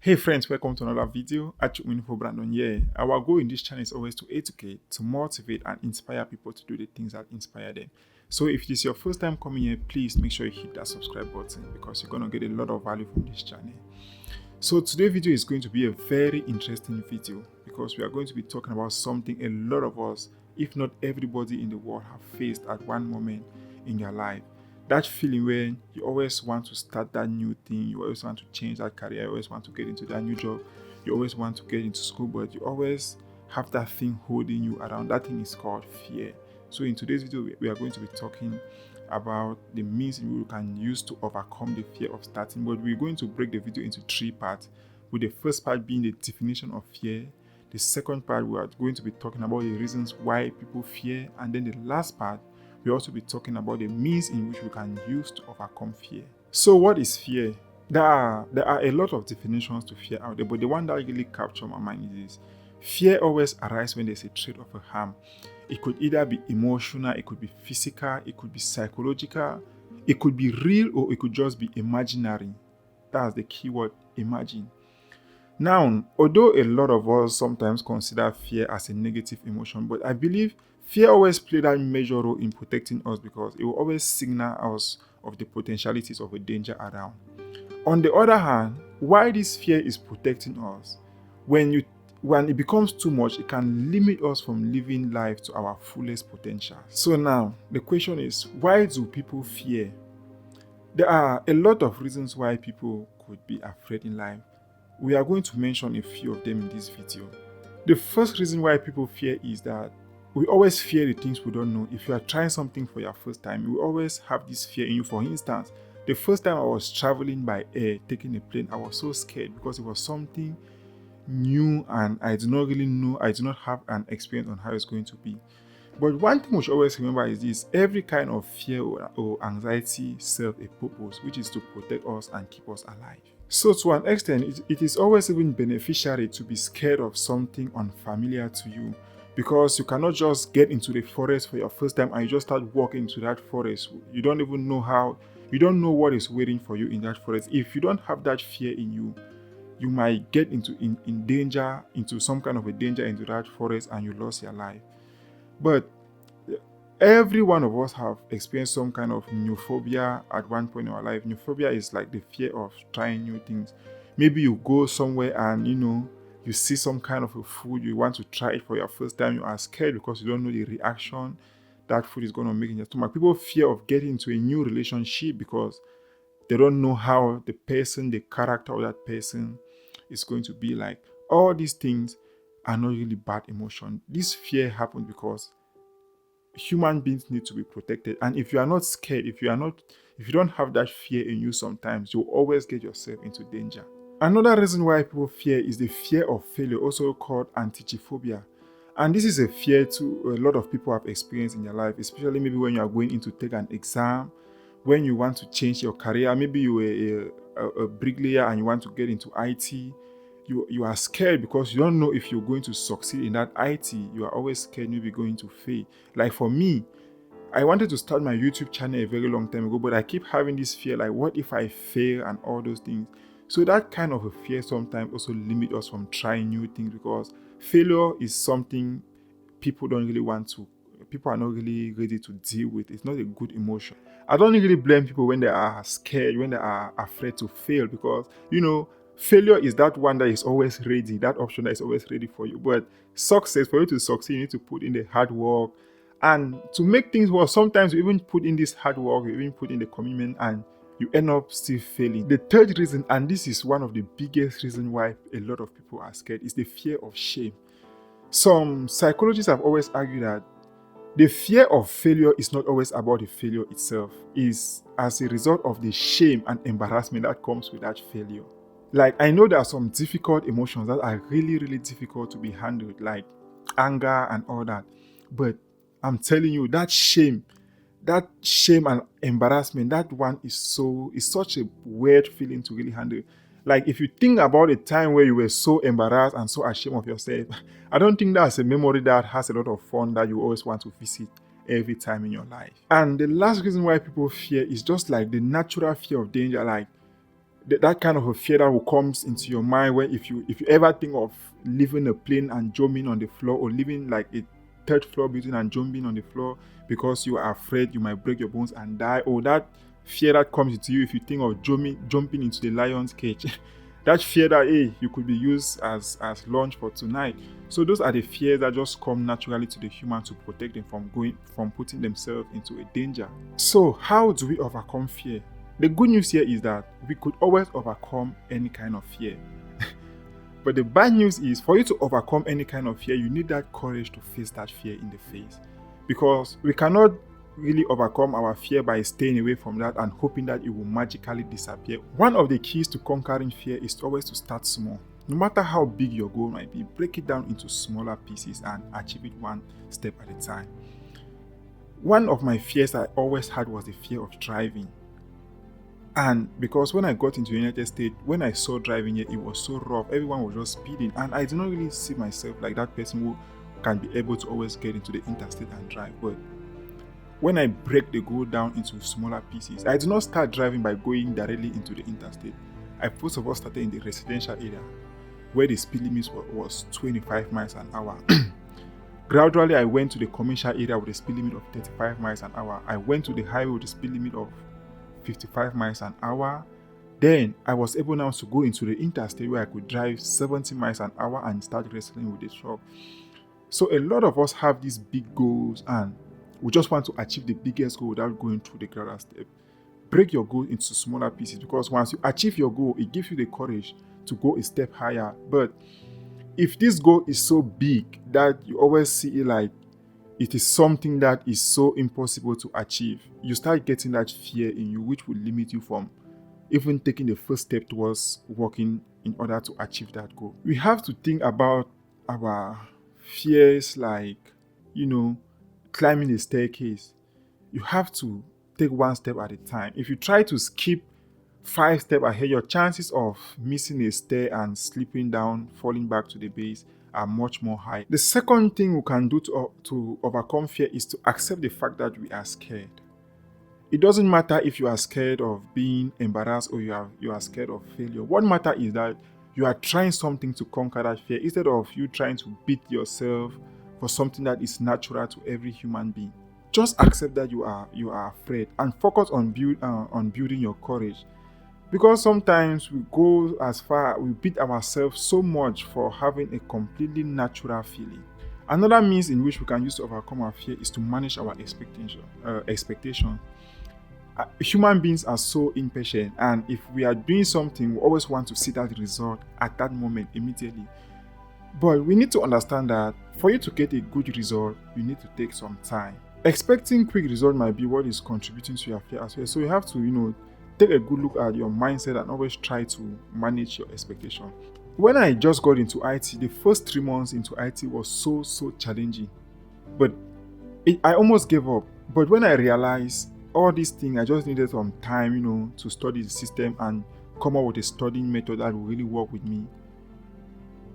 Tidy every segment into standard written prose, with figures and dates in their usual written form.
Hey friends, welcome to another video. For Brandon here. Our goal in this channel is always to educate, to motivate and inspire people to do the things that inspire them. So if it is your first time coming here, please make sure you hit that subscribe button because you're going to get a lot of value from this channel. So today's video is going to be a very interesting video because we are going to be talking about something a lot of us, if not everybody in the world, have faced at one moment in their life. That feeling when you always want to start that new thing, you always want to change that career, you always want to get into that new job, you always want to get into school, but you always have that thing holding you around. That thing is called fear. So in today's video, we are going to be talking about the means we can use to overcome the fear of starting, but we're going to break the video into three parts, with the first part being the definition of fear. The second part, we are going to be talking about the reasons why people fear, and then the last part, we'll also be talking about the means in which we can use to overcome fear. So what is fear? There are a lot of definitions to fear out there, but the one that really captured my mind is this. Fear always arises when there's a threat of a harm. It could either be emotional, it could be physical, it could be psychological, it could be real, or it could just be imaginary. That's the keyword, imagine. Now, although a lot of us sometimes consider fear as a negative emotion, but I believe fear always plays that major role in protecting us because it will always signal us of the potentialities of a danger around. On the other hand, why this fear is protecting us, when it becomes too much, it can limit us from living life to our fullest potential. So now, the question is, why do people fear? There are a lot of reasons why people could be afraid in life. We are going to mention a few of them in this video. The first reason why people fear is that we always fear the things we don't know. If you are trying something for your first time, you will always have this fear in you. For instance, the first time I was traveling by air, taking a plane, I was so scared because it was something new and I do not really know, I do not have an experience on how it's going to be. But one thing we should always remember is this: every kind of fear or anxiety serves a purpose, which is to protect us and keep us alive. So to an extent, it is always even beneficiary to be scared of something unfamiliar to you, because you cannot just get into the forest for your first time and you just start walking into that forest. You don't even know you don't know what is waiting for you in that forest. If you don't have that fear in you, you might get into danger, into some kind of a danger into that forest and you lost your life. But every one of us have experienced some kind of phobia at one point in our life. Phobia is like the fear of trying new things. Maybe you go somewhere and you see some kind of a food, you want to try it for your first time, you are scared because you don't know the reaction that food is going to make in your stomach. People fear of getting into a new relationship because they don't know how the character of that person is going to be like. All these things are not really bad emotion. This fear happens because human beings need to be protected, and if you are not scared, if you don't have that fear in you, sometimes you'll always get yourself into danger. Another reason why people fear is the fear of failure, also called antiphobia. And this is a fear a lot of people have experienced in their life, especially maybe when you are going in to take an exam, when you want to change your career. Maybe you were a bricklayer and you want to get into IT. You are scared because you don't know if you're going to succeed in that IT. You are always scared maybe going to fail. Like for me, I wanted to start my YouTube channel a very long time ago, but I keep having this fear, like what if I fail and all those things. So that kind of a fear sometimes also limits us from trying new things, because failure is something people are not really ready to deal with. It's not a good emotion. I don't really blame people when they are scared, when they are afraid to fail, because failure is that one that is always ready, that option that is always ready for you. But for you to succeed, you need to put in the hard work. And to make things work, sometimes you even put in this hard work, you even put in the commitment, and you end up still failing. The third reason, and this is one of the biggest reasons why a lot of people are scared, is the fear of shame. Some psychologists have always argued that the fear of failure is not always about the failure itself. It's as a result of the shame and embarrassment that comes with that failure. Like, I know there are some difficult emotions that are really, really difficult to be handled, like anger and all that. But I'm telling you, that shame and embarrassment, that one is such a weird feeling to really handle. Like, if you think about a time where you were so embarrassed and so ashamed of yourself, I don't think that's a memory that has a lot of fun that you always want to visit every time in your life. And the last reason why people fear is just like the natural fear of danger. Like, that kind of a fear that will comes into your mind when if you ever think of leaving a plane and jumping on the floor, or leaving like a third floor building and jumping on the floor because you are afraid you might break your bones and die, or that fear that comes into you if you think of jumping into the lion's cage. That fear that, hey, you could be used as lunch for tonight. So those are the fears that just come naturally to the human to protect them from putting themselves into a danger. So how do we overcome fear? The good news here is that we could always overcome any kind of fear. But the bad news is, for you to overcome any kind of fear, you need that courage to face that fear in the face. Because we cannot really overcome our fear by staying away from that and hoping that it will magically disappear. One of the keys to conquering fear is always to start small. No matter how big your goal might be, break it down into smaller pieces and achieve it one step at a time. One of my fears I always had was the fear of driving. And because when I got into the United States, when I saw driving here, it was so rough. Everyone was just speeding. And I do not really see myself like that person who can be able to always get into the interstate and drive. But when I break the goal down into smaller pieces, I do not start driving by going directly into the interstate. I first of all started in the residential area where the speed limit was 25 miles an hour. Gradually, I went to the commercial area with a speed limit of 35 miles an hour. I went to the highway with a speed limit of 55 miles an hour. Then I was able now to go into the interstate where I could drive 70 miles an hour and start wrestling with the truck. So a lot of us have these big goals and we just want to achieve the biggest goal without going through the gradual step. Break your goal into smaller pieces, because once you achieve your goal, it gives you the courage to go a step higher. But if this goal is so big that you always see it like it is something that is so impossible to achieve, you start getting that fear in you, which will limit you from even taking the first step towards working in order to achieve that goal. We have to think about our fears like, climbing a staircase. You have to take one step at a time. If you try to skip 5 steps ahead, your chances of missing a stair and slipping down, falling back to the base are much more high. The second thing we can do to overcome fear is to accept the fact that we are scared. It doesn't matter if you are scared of being embarrassed or you are scared of failure. What matters is that you are trying something to conquer that fear instead of you trying to beat yourself for something that is natural to every human being. Just accept that you are afraid and focus on building your courage. Because sometimes we go as far, we beat ourselves so much for having a completely natural feeling. Another means in which we can use to overcome our fear is to manage our expectation. Human beings are so impatient, and if we are doing something, we always want to see that result at that moment immediately. But we need to understand that for you to get a good result, you need to take some time. Expecting quick result might be what is contributing to your fear as well. So you have to, take a good look at your mindset and always try to manage your expectation. When I just got into IT, the first 3 months into IT was so challenging. But I almost gave up. But when I realized all these things, I just needed some time, to study the system and come up with a studying method that will really work with me.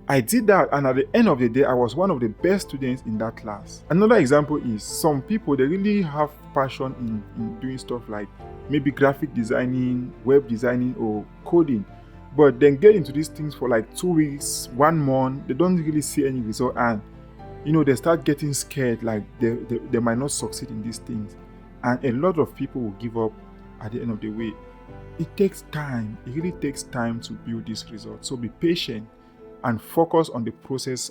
I did that, and at the end of the day, I was one of the best students in that class. Another example is some people, they really have passion in doing stuff like maybe graphic designing, web designing, or coding, but then get into these things for like 2 weeks, 1 month, they don't really see any result, and they start getting scared, like they might not succeed in these things, and a lot of people will give up at the end of the way. It takes time. It really takes time to build this result. So be patient and focus on the process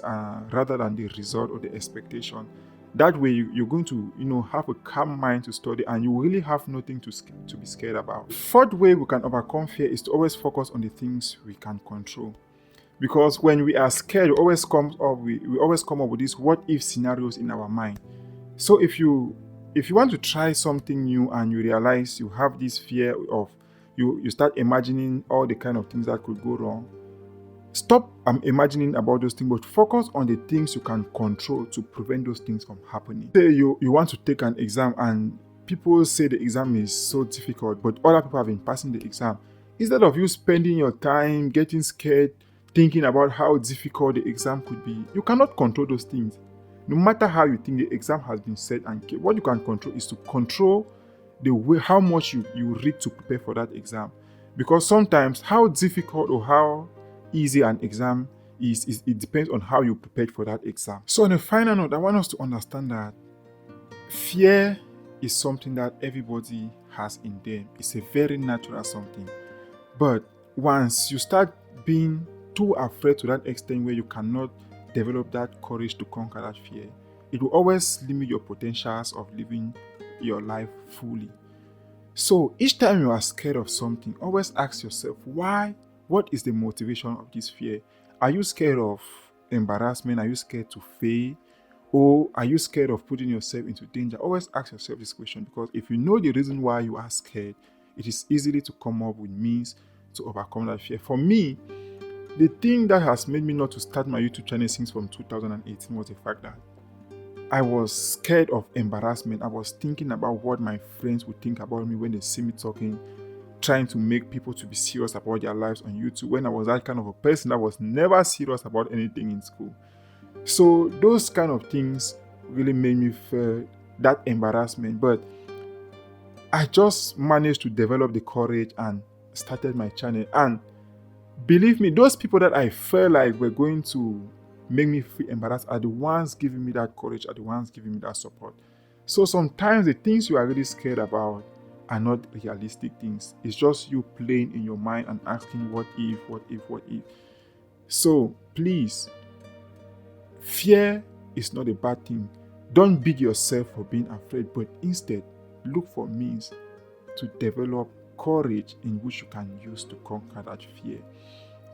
rather than the result or the expectation. That way, you're going to, have a calm mind to study, and you really have nothing to be scared about. The fourth way we can overcome fear is to always focus on the things we can control. Because when we are scared, we always come up with these what-if scenarios in our mind. So if you want to try something new and you realize you have this fear of, you start imagining all the kind of things that could go wrong. Stop imagining about those things, but focus on the things you can control to prevent those things from happening. Say you want to take an exam and people say the exam is so difficult, but other people have been passing the exam. Instead of you spending your time getting scared, thinking about how difficult the exam could be, you cannot control those things. No matter how you think the exam has been set, and what you can control is to control the way how much you read to prepare for that exam. Because sometimes how difficult or how easy an exam is it depends on how you prepared for that exam. So on a final note, I want us to understand that fear is something that everybody has in them. It's a very natural something. But once you start being too afraid to that extent where you cannot develop that courage to conquer that fear, it will always limit your potentials of living your life fully. So each time you are scared of something, always ask yourself, why? What is the motivation of this fear? Are you scared of embarrassment? Are you scared to fail? Or are you scared of putting yourself into danger? Always ask yourself this question, because if you know the reason why you are scared, it is easily to come up with means to overcome that fear. For me, the thing that has made me not to start my YouTube channel since from 2018 was the fact that I was scared of embarrassment. I was thinking about what my friends would think about me when they see me talking, trying to make people to be serious about their lives on YouTube, when I was that kind of a person that was never serious about anything in school. So those kind of things really made me feel that embarrassment. But I just managed to develop the courage and started my channel. And believe me, those people that I felt like were going to make me feel embarrassed are the ones giving me that courage, are the ones giving me that support. So sometimes the things you are really scared about are not realistic things. It's just you playing in your mind and asking what if, what if, what if. So please, fear is not a bad thing. Don't beat yourself for being afraid, but instead look for means to develop courage in which you can use to conquer that fear.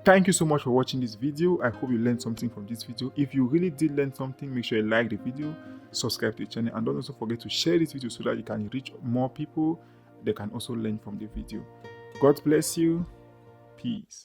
Thank you so much for watching this video. I hope you learned something from this video. If you really did learn something, make sure you like the video, subscribe to the channel, and don't also forget to share this video so that you can reach more people that can also learn from the video. God bless you. Peace.